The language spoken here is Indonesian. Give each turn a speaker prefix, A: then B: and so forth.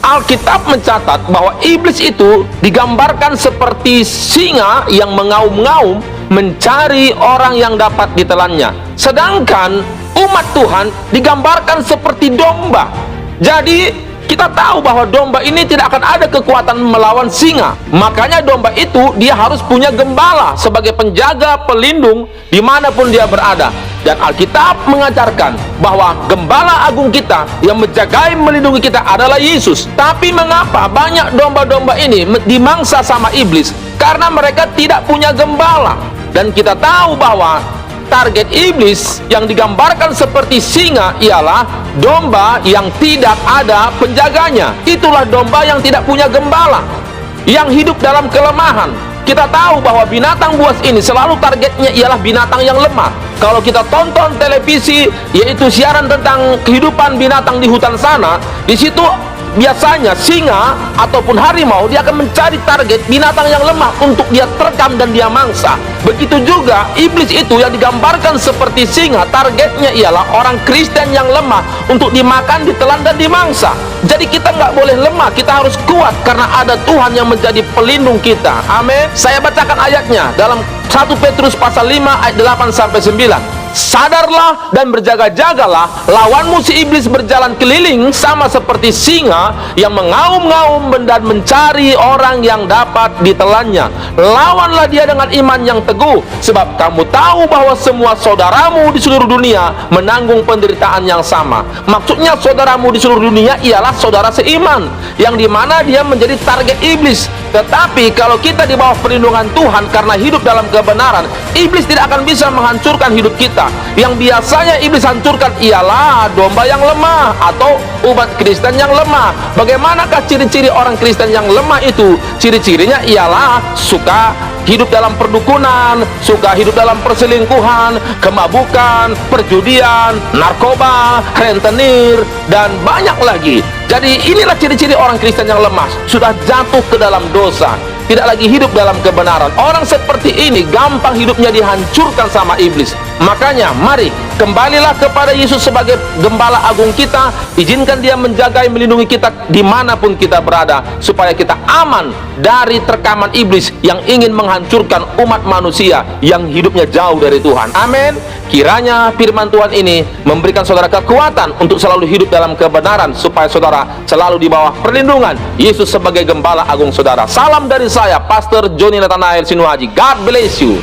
A: Alkitab mencatat bahwa iblis itu digambarkan seperti singa yang mengaum-ngaum mencari orang yang dapat ditelannya. Sedangkan umat Tuhan digambarkan seperti domba. Jadi kita tahu bahwa domba ini tidak akan ada kekuatan melawan singa. Makanya domba itu dia harus punya gembala sebagai penjaga, pelindung dimanapun dia berada. Dan Alkitab mengajarkan bahwa gembala agung kita yang menjagai, melindungi kita adalah Yesus. Tapi mengapa banyak domba-domba ini dimangsa sama iblis? Karena mereka tidak punya gembala. Dan kita tahu bahwa target iblis yang digambarkan seperti singa ialah domba yang tidak ada penjaganya. Itulah domba yang tidak punya gembala, yang hidup dalam kelemahan. Kita tahu bahwa binatang buas ini selalu targetnya ialah binatang yang lemah. Kalau kita tonton televisi, yaitu siaran tentang kehidupan binatang di hutan sana, di situ biasanya singa ataupun harimau dia akan mencari target binatang yang lemah untuk dia terkam dan dia mangsa. Begitu juga iblis itu yang digambarkan seperti singa, targetnya ialah orang Kristen yang lemah untuk dimakan, ditelan dan dimangsa. Jadi kita nggak boleh lemah, kita harus kuat karena ada Tuhan yang menjadi pelindung kita. Amin. Saya bacakan ayatnya dalam 1 Petrus pasal 5 ayat 8 sampai 9. Sadarlah dan berjaga-jagalah, lawanmu si iblis berjalan keliling sama seperti singa yang mengaum-ngaum dan mencari orang yang dapat ditelannya. Lawanlah dia dengan iman yang teguh, sebab kamu tahu bahwa semua saudaramu di seluruh dunia menanggung penderitaan yang sama. Maksudnya saudaramu di seluruh dunia ialah saudara seiman, yang dimana dia menjadi target iblis. Tetapi kalau kita di bawah perlindungan Tuhan karena hidup dalam kebenaran, iblis tidak akan bisa menghancurkan hidup kita. Yang biasanya iblis hancurkan ialah domba yang lemah atau umat Kristen yang lemah. Bagaimanakah ciri-ciri orang Kristen yang lemah itu? Ciri-cirinya ialah suka hidup dalam perdukunan, suka hidup dalam perselingkuhan, kemabukan, perjudian, narkoba, rentenir, dan banyak lagi. Jadi inilah ciri-ciri orang Kristen yang lemah, sudah jatuh ke dalam dosa, tidak lagi hidup dalam kebenaran. Orang seperti ini gampang hidupnya dihancurkan sama iblis. Makanya mari kembalilah kepada Yesus sebagai gembala agung kita. Izinkan dia menjaga, melindungi kita dimanapun kita berada, supaya kita aman dari terkaman iblis yang ingin menghancurkan umat manusia yang hidupnya jauh dari Tuhan. Amin. Kiranya firman Tuhan ini memberikan saudara kekuatan untuk selalu hidup dalam kebenaran, supaya saudara selalu di bawah perlindungan Yesus sebagai gembala agung saudara. Salam dari saya, Pastor Joni Nathanael Sinuhaji. God bless you.